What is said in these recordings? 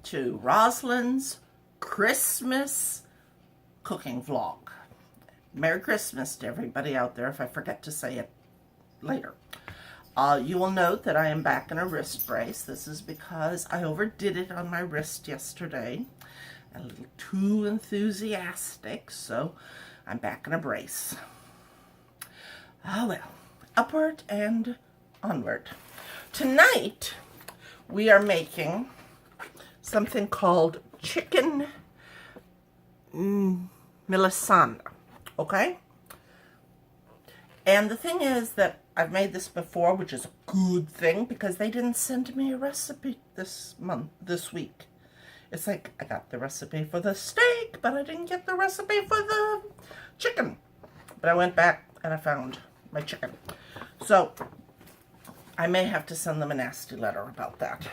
to Rosalind's Christmas cooking vlog. Merry Christmas to everybody out there if I forget to say it later. You will note that I am back in a wrist brace. This is because I overdid it on my wrist yesterday. A little too enthusiastic, so I'm back in a brace. Oh well, upward and onward. Tonight, we are making something called chicken Milanesa, okay? And the thing is that I've made this before, which is a good thing, because they didn't send me a recipe this week. It's like, I got the recipe for the steak, but I didn't get the recipe for the chicken. But I went back and I found my chicken. So, I may have to send them a nasty letter about that.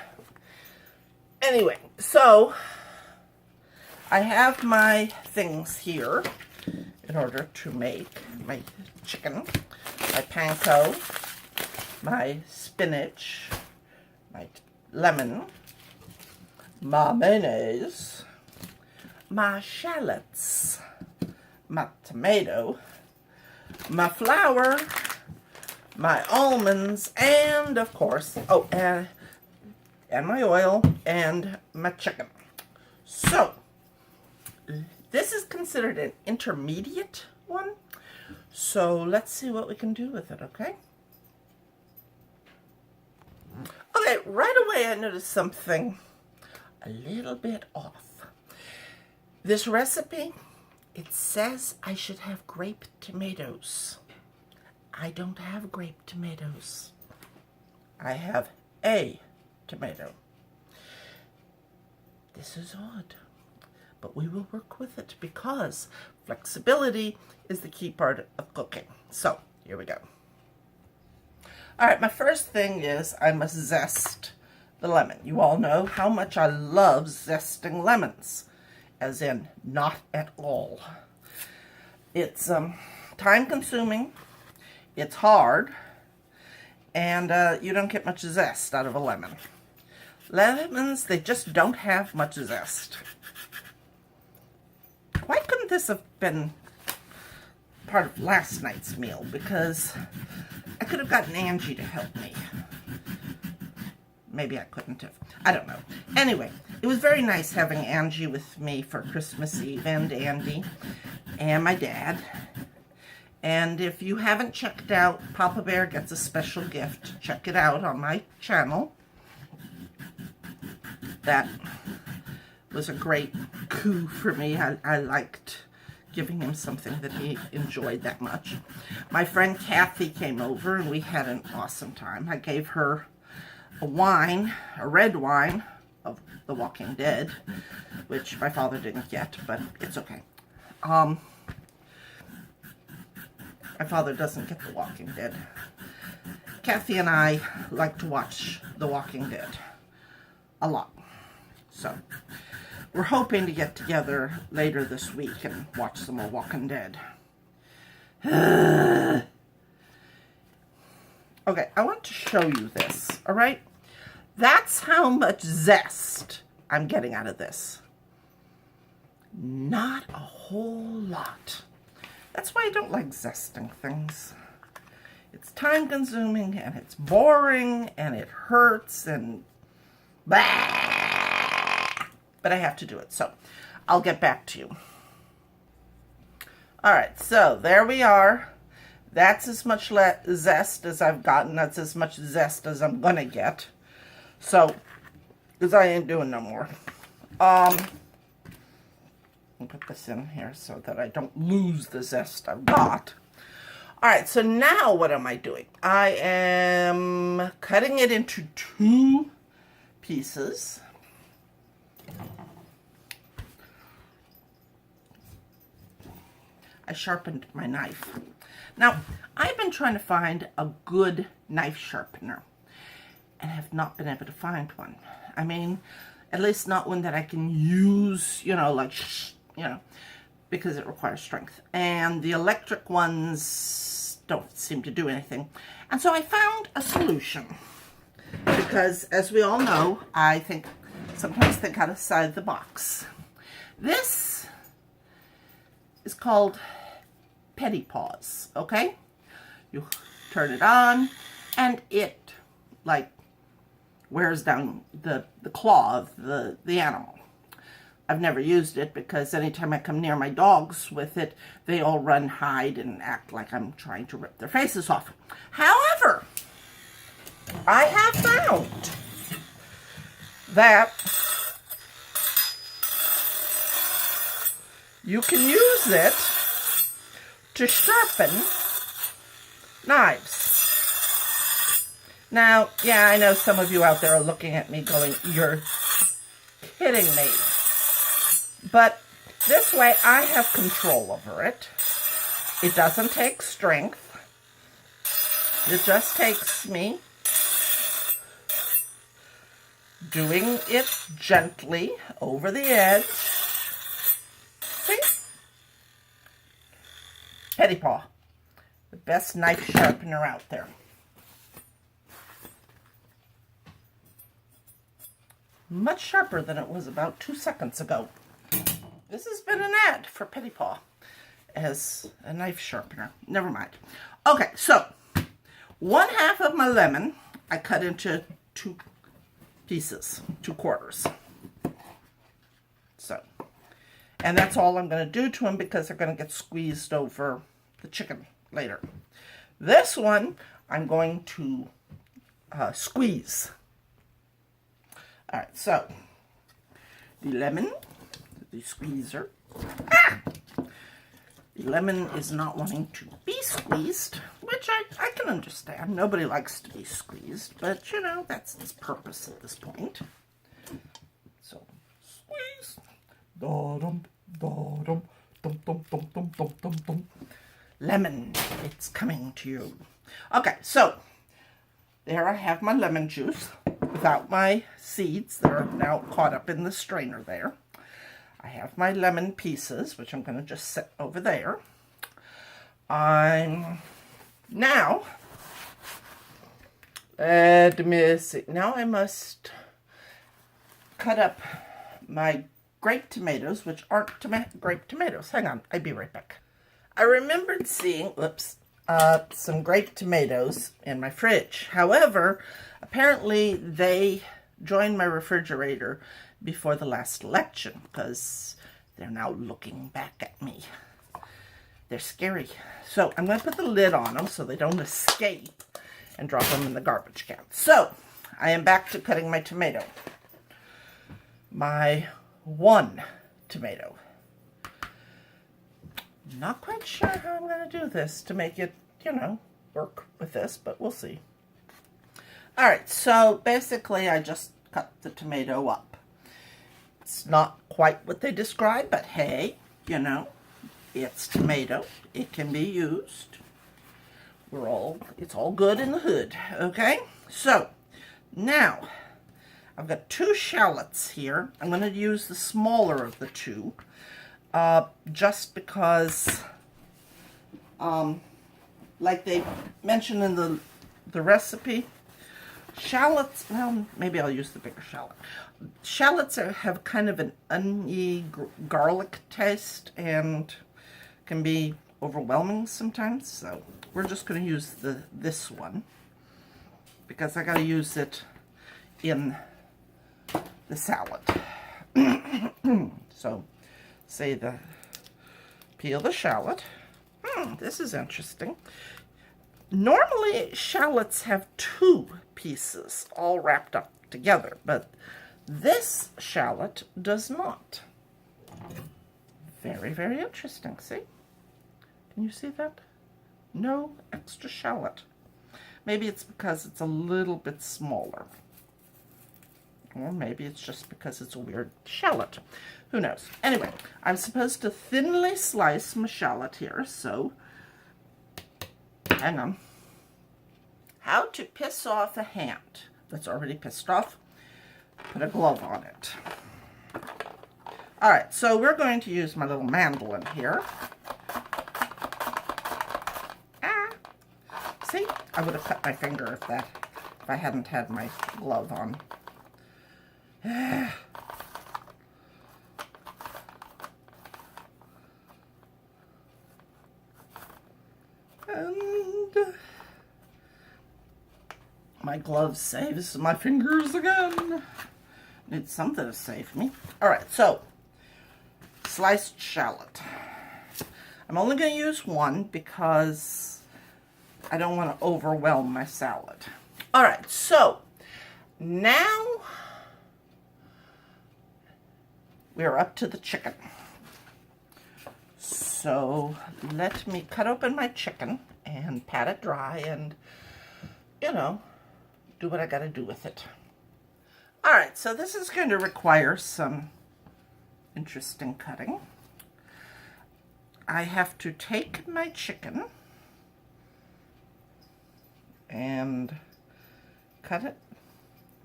Anyway, so, I have my things here in order to make my chicken. My panko, my spinach, my lemon, my mayonnaise, my shallots, my tomato, my flour, my almonds, and of course, and my oil, and my chicken. So, this is considered an intermediate one. So, let's see what we can do with it, okay? Okay, right away I noticed something a little bit off. This recipe, it says I should have grape tomatoes. I don't have grape tomatoes. I have a tomato. This is odd, but we will work with it because flexibility is the key part of cooking. So, here we go. All right, my first thing is I must zest the lemon. You all know how much I love zesting lemons, as in not at all. It's time-consuming, it's hard, and you don't get much zest out of a lemon. Lemons, they just don't have much zest. Why couldn't this have been part of last night's meal? Because I could have gotten Angie to help me. Maybe I couldn't have. I don't know. Anyway, it was very nice having Angie with me for Christmas Eve, and Andy, and my dad. And if you haven't checked out Papa Bear Gets a Special Gift, check it out on my channel. That was a great coup for me. I liked giving him something that he enjoyed that much. My friend Kathy came over and we had an awesome time. I gave her a wine, a red wine of The Walking Dead, which my father didn't get, but it's okay. My father doesn't get The Walking Dead. Kathy and I like to watch The Walking Dead a lot. So, we're hoping to get together later this week and watch some more Walking Dead. Okay, I want to show you this, all right? That's how much zest I'm getting out of this. Not a whole lot. That's why I don't like zesting things. It's time-consuming, and it's boring, and it hurts, and blah. But I have to do it, so I'll get back to you. All right, so there we are. That's as much zest as I've gotten. That's as much zest as I'm gonna get. So, because I ain't doing no more. I'll put this in here so that I don't lose the zest I've got. All right, so now what am I doing? I am cutting it into 2 pieces. I sharpened my knife. Now, I've been trying to find a good knife sharpener and have not been able to find one. I mean, at least not one that I can use, because it requires strength. And the electric ones don't seem to do anything. And so I found a solution. Because, as we all know, I think Sometimes they got outside the box. This is called Petty Paws, okay? You turn it on, and it, like, wears down the claw of the animal. I've never used it because anytime I come near my dogs with it, they all run, hide, and act like I'm trying to rip their faces off. However, I have found that you can use it to sharpen knives. Now, yeah, I know some of you out there are looking at me going, "You're kidding me." But this way I have control over it. It doesn't take strength. It just takes me doing it gently over the edge. See? Petty Paw, the best knife sharpener out there. Much sharper than it was about 2 seconds ago. This has been an ad for Petty Paw as a knife sharpener. Never mind. Okay, so 1/2 of my lemon I cut into 2 pieces, 2 quarters. So, and that's all I'm going to do to them because they're going to get squeezed over the chicken later. This one I'm going to squeeze. All right, so the lemon, the squeezer. Ah! The lemon is not wanting to be squeezed, which I can understand. Nobody likes to be squeezed, but you know, that's its purpose at this point. So, squeeze. Da-dum, da-dum, dum, dum, dum, dum, dum, dum, dum. Lemon, it's coming to you. Okay, so there I have my lemon juice without my seeds that are now caught up in the strainer there. I have my lemon pieces, which I'm going to just set over there. Now, let me see. Now I must cut up my grape tomatoes, which aren't grape tomatoes. Hang on, I'll be right back. I remembered seeing, some grape tomatoes in my fridge. However, apparently they joined my refrigerator before the last election because they're now looking back at me. They're scary. So I'm going to put the lid on them so they don't escape and drop them in the garbage can. So I am back to cutting my tomato. My 1 tomato. Not quite sure how I'm going to do this to make it, you know, work with this, but we'll see. All right, so basically I just cut the tomato up. It's not quite what they describe, but hey, you know, it's tomato. It can be used. It's all good in the hood, okay? So, now, I've got 2 shallots here. I'm going to use the smaller of the 2, just because, like they mentioned in the recipe, shallots, well, maybe I'll use the bigger shallot. Shallots have kind of an oniony garlic taste and can be overwhelming sometimes. So we're just going to use this one because I got to use it in the salad. So peel the shallot. This is interesting. Normally, shallots have 2 pieces all wrapped up together, but this shallot does not. Very, very interesting. See? Can you see that? No extra shallot. Maybe it's because it's a little bit smaller. Or maybe it's just because it's a weird shallot. Who knows? Anyway, I'm supposed to thinly slice my shallot here, so hang on. How to piss off a hand that's already pissed off. Put a glove on it. All right, so we're going to use my little mandolin here. See, I would have cut my finger if I hadn't had my glove on. My glove saves my fingers again. Need something to save me. All right, so sliced shallot. I'm only going to use one because I don't want to overwhelm my salad. All right, so now we're up to the chicken. So let me cut open my chicken and pat it dry and, you know, do what I got to do with it. All right, so this is going to require some interesting cutting. I have to take my chicken and cut it,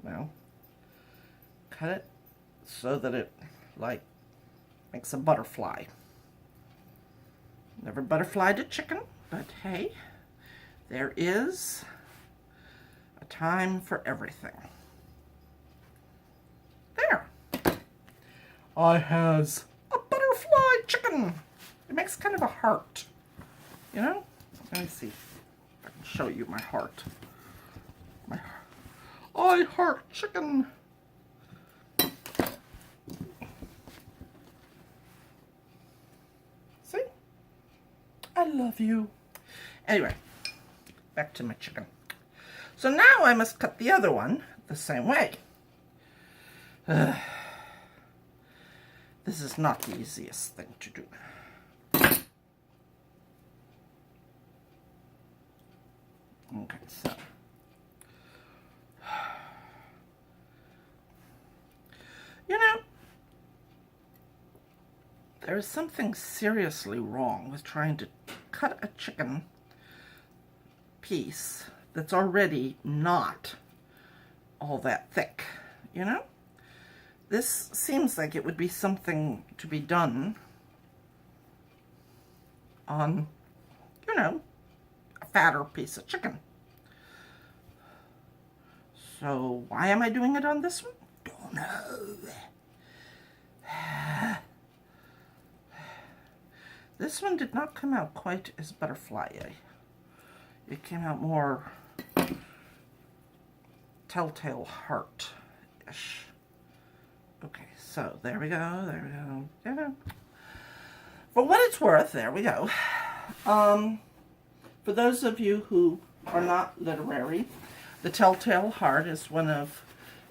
well, cut it so that it, like, makes a butterfly. Never butterflied a chicken, but hey, there is a time for everything. There. I has a butterfly chicken. It makes kind of a heart, you know? Let me see if I can show you my heart. I heart chicken. See? I love you. Anyway, back to my chicken. So now I must cut the other one the same way. This is not the easiest thing to do. Okay, so you know, there is something seriously wrong with trying to cut a chicken piece that's already not all that thick, you know? This seems like it would be something to be done on, you know, a fatter piece of chicken. So why am I doing it on this one? Don't know. This one did not come out quite as butterfly-y. It came out more telltale heart-ish. Okay, so there we go, there we go. Yeah. For what it's worth, there we go. For those of you who are not literary, The Telltale Heart is one of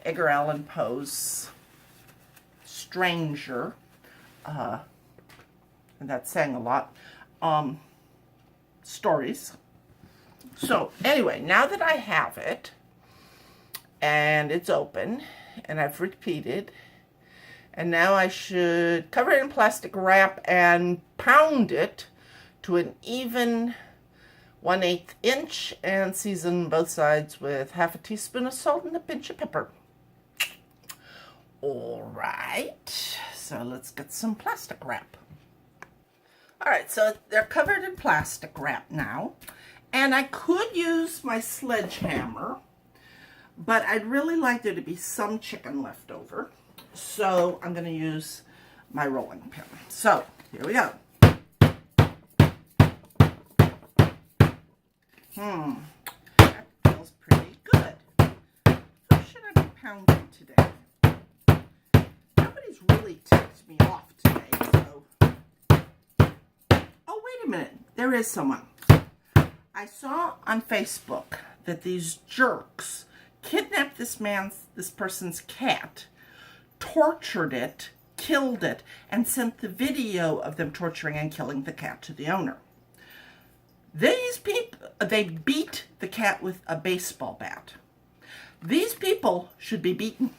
Edgar Allan Poe's stranger, and that's saying a lot, stories. So anyway, now that I have it, and it's open, and I've repeated, and now I should cover it in plastic wrap and pound it to an even 1/8 inch and season both sides with half a teaspoon of salt and a pinch of pepper. All right, so let's get some plastic wrap. All right, so they're covered in plastic wrap now, and I could use my sledgehammer, but I'd really like there to be some chicken left over. So I'm going to use my rolling pin. So here we go. That feels pretty good. Who should I be pounding today? Nobody's really ticked me off today, so. Oh, wait a minute. There is someone. I saw on Facebook that these jerks kidnapped this person's cat, tortured it, killed it, and sent the video of them torturing and killing the cat to the owner. These people, they beat the cat with a baseball bat. These people should be beaten.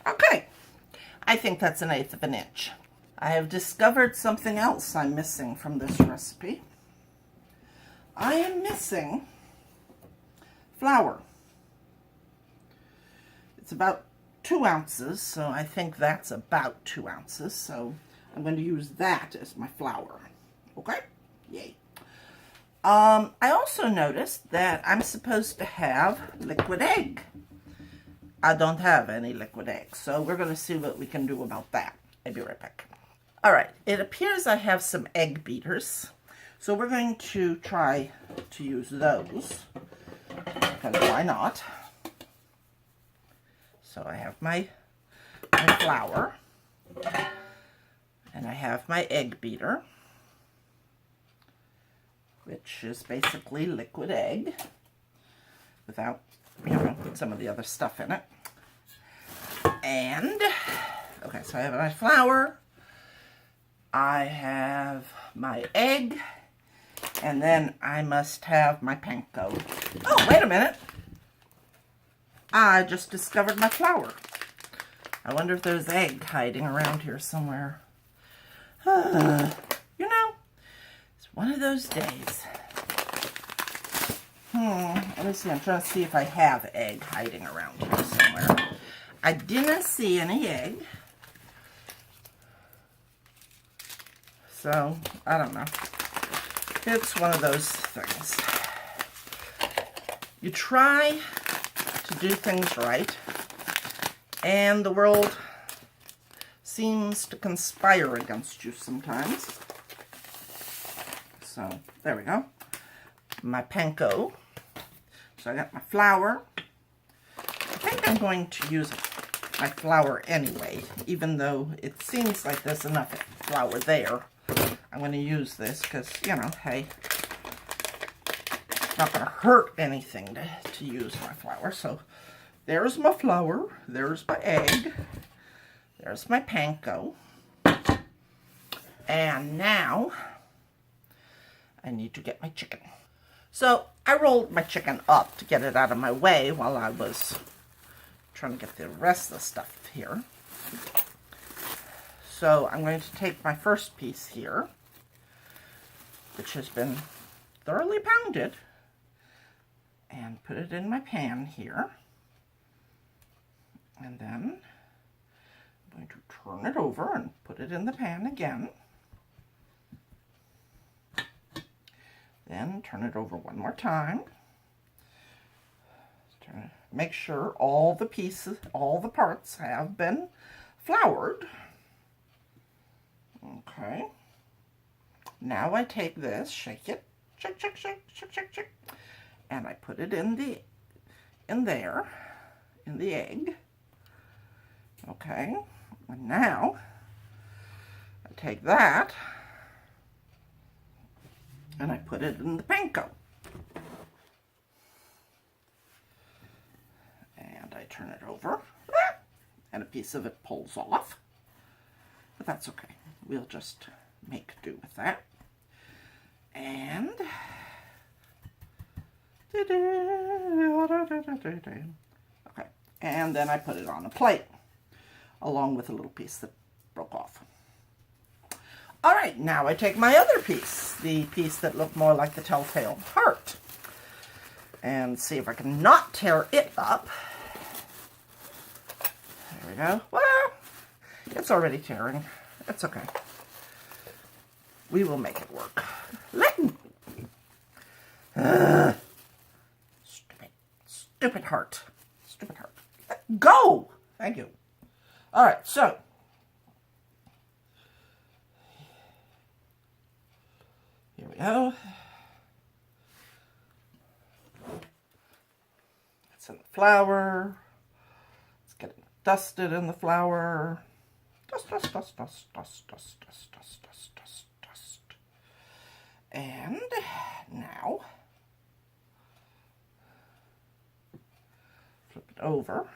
Okay, I think that's 1/8 of an inch. I have discovered something else I'm missing from this recipe. I am missing flour. It's about 2 ounces, so I think that's about 2 ounces. So I'm going to use that as my flour. Okay? Yay. I also noticed that I'm supposed to have liquid egg. I don't have any liquid egg, so we're going to see what we can do about that. I'll be right back. All right, it appears I have some egg beaters, so we're going to try to use those, because why not? So I have my flour, and I have my egg beater, which is basically liquid egg without, you know, some of the other stuff in it. And, okay, so I have my flour, I have my egg, and then I must have my panko. Oh, wait a minute. I just discovered my flour. I wonder if there's egg hiding around here somewhere. You know, it's one of those days. Let me see. I'm trying to see if I have egg hiding around here somewhere. I didn't see any egg. So, I don't know. It's one of those things. You try to do things right, and the world seems to conspire against you sometimes. So, there we go. My panko. So I got my flour. I think I'm going to use my flour anyway, even though it seems like there's enough flour there. I'm going to use this because, you know, hey, it's not going to hurt anything to use my flour. So there's my flour, there's my egg, there's my panko. And now I need to get my chicken. So I rolled my chicken up to get it out of my way while I was trying to get the rest of the stuff here. So I'm going to take my first piece here, which has been thoroughly pounded, and put it in my pan here. And then I'm going to turn it over and put it in the pan again. Then turn it over one more time. Make sure all the pieces, all the parts have been floured. Okay. Now I take this, shake it, shake, shake, shake, shake, shake, shake, and I put it in the egg. Okay. And now I take that and I put it in the panko. And I turn it over, and a piece of it pulls off. But that's okay. We'll just make do with that. And okay. And then I put it on a plate along with a little piece that broke off. All right, now I take my other piece, the piece that looked more like the telltale heart, and see if I can not tear it up. There we go. Well, it's already tearing. It's okay. We will make it work. Stupid heart. Stupid heart. Go! Thank you. All right, so here we go. It's in the flour. It's getting dusted in the flour. Dust, dust, dust, dust, dust, dust, dust, dust, dust, dust, dust. And now flip it over.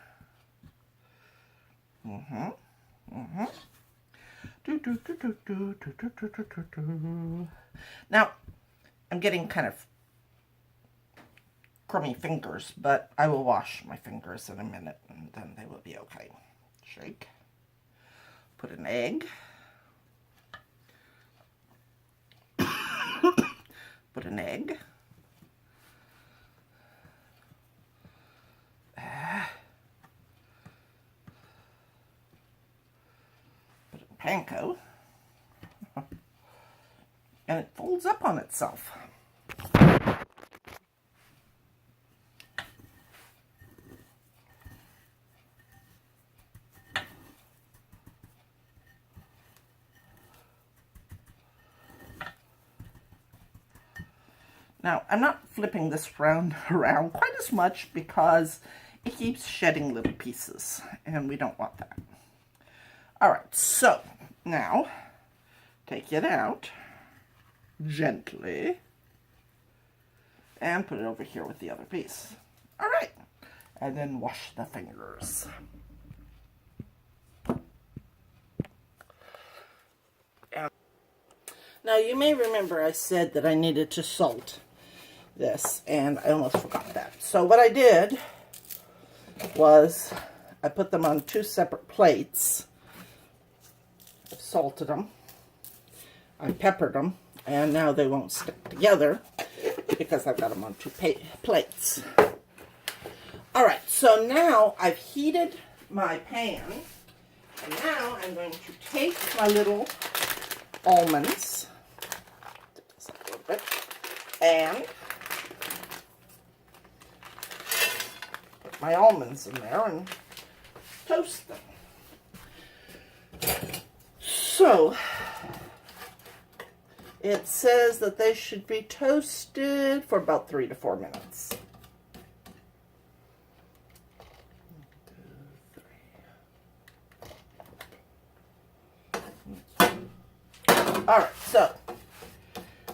Now, I'm getting kind of crummy fingers, but I will wash my fingers in a minute and then they will be okay. Shake. Put an egg. Put an egg. panko. And it folds up on itself. Now, I'm not flipping this around quite as much because it keeps shedding little pieces, and we don't want that. All right, so now take it out gently and put it over here with the other piece. All right, and then wash the fingers. Now, you may remember I said that I needed to salt this, and I almost forgot that. So what I did was I put them on 2 separate plates. I salted them. I peppered them, and now they won't stick together because I've got them on 2 plates. All right, so now I've heated my pan, and now I'm going to take my little almonds, dip this up a little bit, and put my almonds in there and toast them. So, it says that they should be toasted for about 3 to 4 minutes. 1, 2, 3. All right, so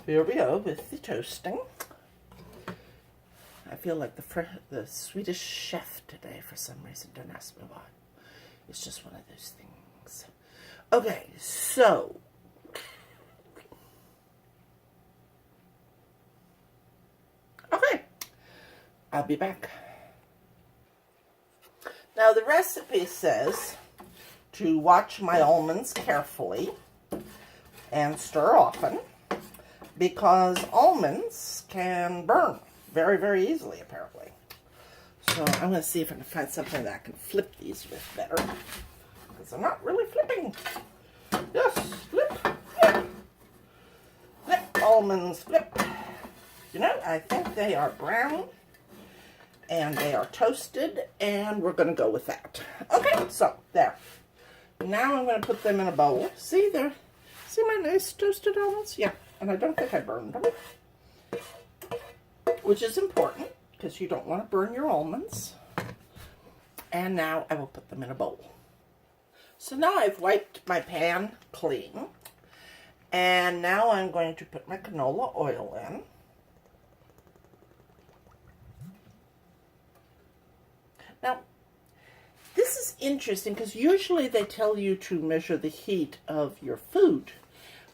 here we go with the toasting. I feel like the Swedish chef today for some reason. Don't ask me why. It's just one of those things. Okay, so okay, I'll be back. Now the recipe says to watch my almonds carefully and stir often because almonds can burn very, very easily, apparently. So I'm going to see if I can find something that I can flip these with better, because I'm not really flipping. Yes, flip, flip. Flip, almonds, flip. You know, I think they are brown, and they are toasted, and we're going to go with that. Okay, so there. Now I'm going to put them in a bowl. See there? See my nice toasted almonds? Yeah, and I don't think I burned them, which is important because you don't want to burn your almonds. And now I will put them in a bowl. So now I've wiped my pan clean, and now I'm going to put my canola oil in. Now, this is interesting because usually they tell you to measure the heat of your food.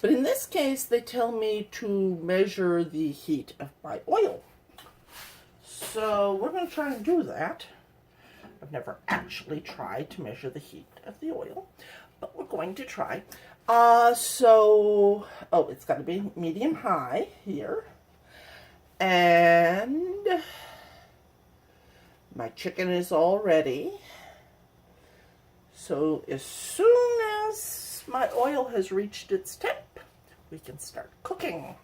But in this case, they tell me to measure the heat of my oil. So we're going to try and do that. I've never actually tried to measure the heat of the oil, but we're going to try. It's got to be medium-high here. And my chicken is all ready. So as soon as my oil has reached its temp, we can start cooking.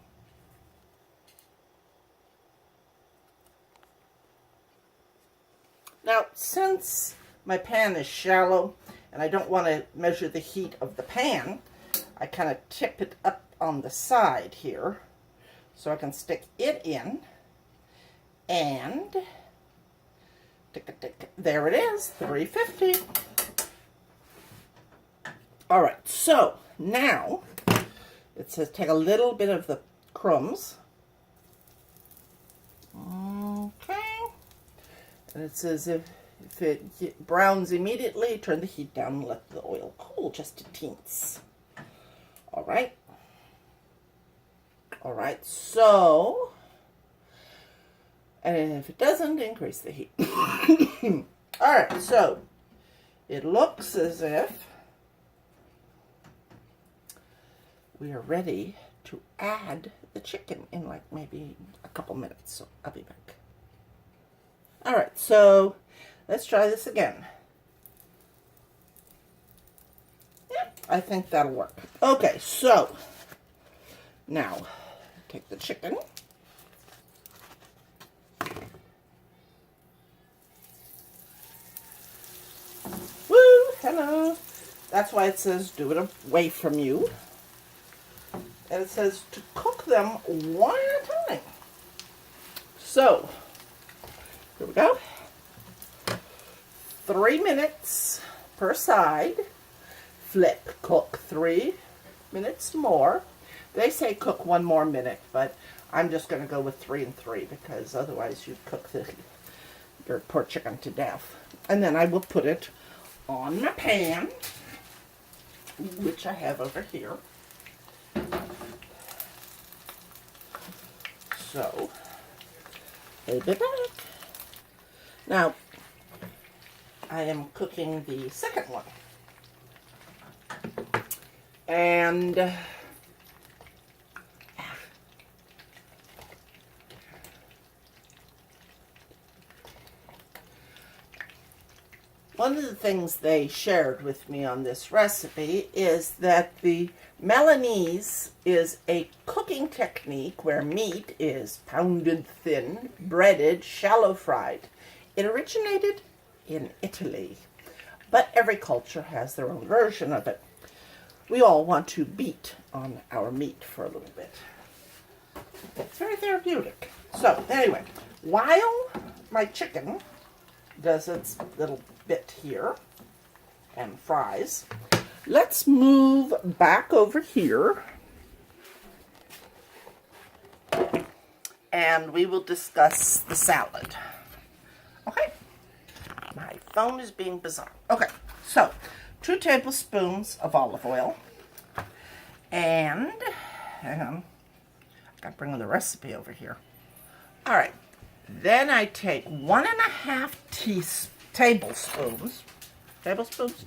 Now, since my pan is shallow and I don't want to measure the heat of the pan, I kind of tip it up on the side here so I can stick it in, and tick, tick, there it is, 350. All right, so now it says take a little bit of the crumbs. Okay. And it says if it browns immediately, turn the heat down and let the oil cool just a teens. All right. All right, so, and if it doesn't, increase the heat. All right, so it looks as if we are ready to add the chicken in like maybe a couple minutes, so I'll be back. All right, so let's try this again. Yep. I think that'll work. Okay, so now take the chicken. Woo, hello. That's why it says do it away from you. And it says to cook them one at a time. So, here we go. 3 minutes per side. Flip, cook 3 minutes more. They say cook 1 more minute, but I'm just going to go with 3 and 3 because otherwise you'd cook your poor chicken to death. And then I will put it on my pan, which I have over here. So, I'll be back. Now, I am cooking the second one. And one of the things they shared with me on this recipe is that the Milanese is a cooking technique where meat is pounded thin, breaded, shallow fried. It originated in Italy, but every culture has their own version of it. We all want to beat on our meat for a little bit. It's very therapeutic. So anyway, while my chicken does its little bit here and fries, let's move back over here and we will discuss the salad. Okay, my phone is being bizarre. Okay, so 2 tablespoons of olive oil, and hang on, I gotta bring the recipe over here. All right, then I take 1.5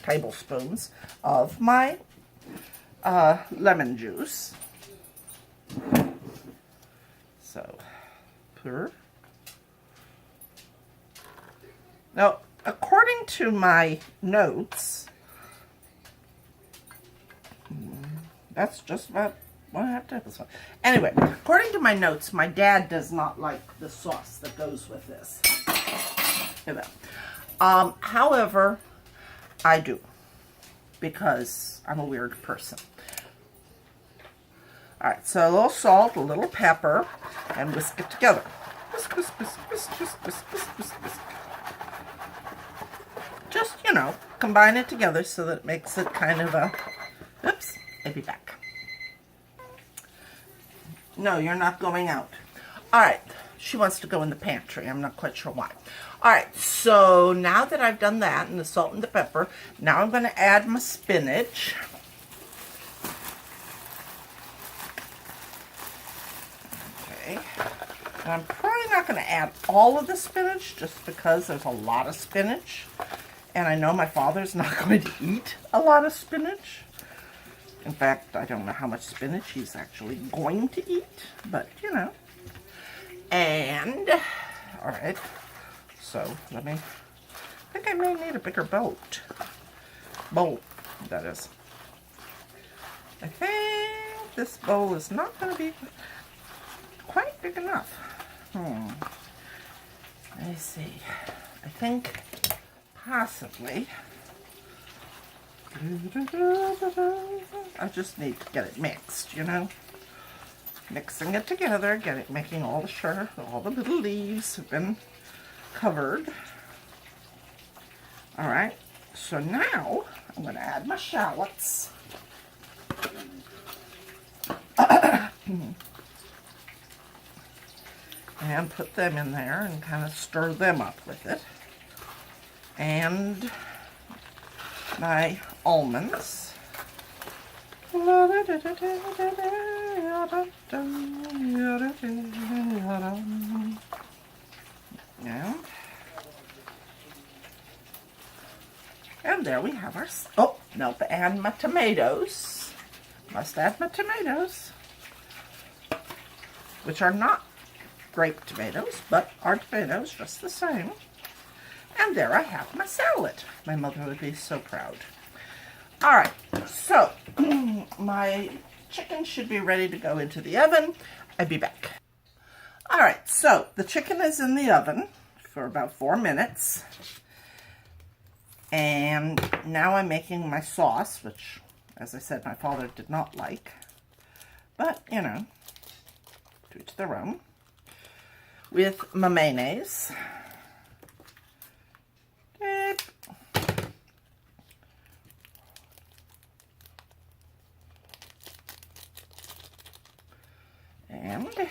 tablespoons of my lemon juice. So, pour. Now, according to my notes, that's just about 1.5 tablespoons. Anyway, according to my notes, my dad does not like the sauce that goes with this. You know. However, I do, because I'm a weird person. All right, so a little salt, a little pepper, and whisk it together. Whisk, whisk, whisk, whisk, whisk, whisk, whisk, whisk, whisk. Just, you know, combine it together so that it makes it kind of a, oops, I'll be back. No, you're not going out. All right, she wants to go in the pantry. I'm not quite sure why. All right, so now that I've done that and the salt and the pepper, now I'm going to add my spinach. Okay, and I'm probably not going to add all of the spinach just because there's a lot of spinach. And I know my father's not going to eat a lot of spinach. In fact, I don't know how much spinach he's actually going to eat, but you know. And, all right, so let me, I think I may need a bigger bowl, that is. I think this bowl is not going to be quite big enough. Let me see. I think possibly. I just need to get it mixed, you know. Mixing it together, making all sure all the little leaves have been covered. All right, so now I'm going to add my shallots. And put them in there and kind of stir them up with it. And my almonds. And there we have our, oh, no, and my tomatoes. Must add my tomatoes, which are not grape tomatoes, but are tomatoes just the same. And there I have my salad. My mother would be so proud. All right, so my chicken should be ready to go into the oven. I'll be back. All right, so the chicken is in the oven for about 4 minutes. And now I'm making my sauce, which, as I said, my father did not like. But, you know, to each their own. With my mayonnaise. And okay.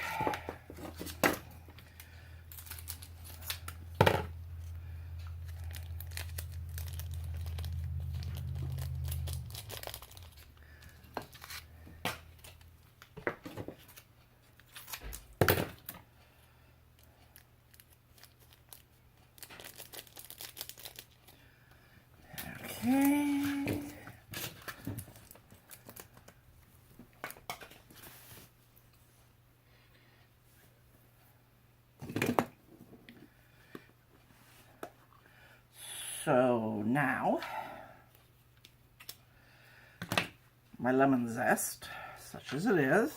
So now, my lemon zest, such as it is,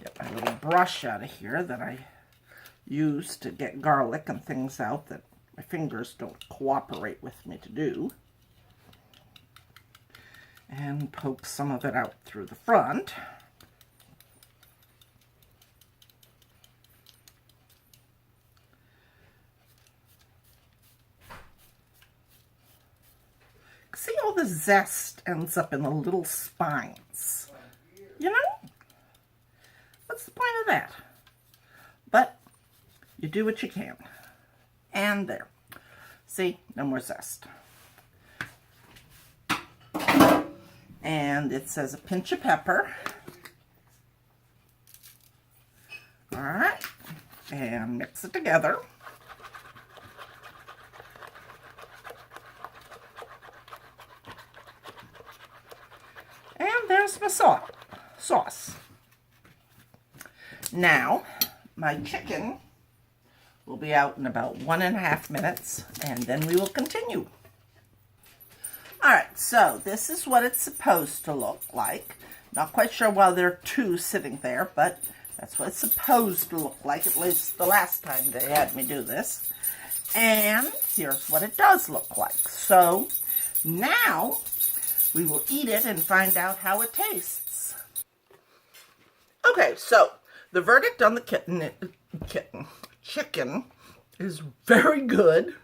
get my little brush out of here that I use to get garlic and things out that my fingers don't cooperate with me to do, and poke some of it out through the front. See, all the zest ends up in the little spines. You know? What's the point of that? But you do what you can. And there. See? No more zest. And it says a pinch of pepper. Alright. And mix it together. And there's my sauce. Now, my chicken will be out in about 1.5 minutes, and then we will continue. Alright, so this is what it's supposed to look like. Not quite sure why there are two sitting there, but that's what it's supposed to look like, at least the last time they had me do this. And here's what it does look like. So, now we will eat it and find out how it tastes. Okay, so the verdict on the chicken is very good.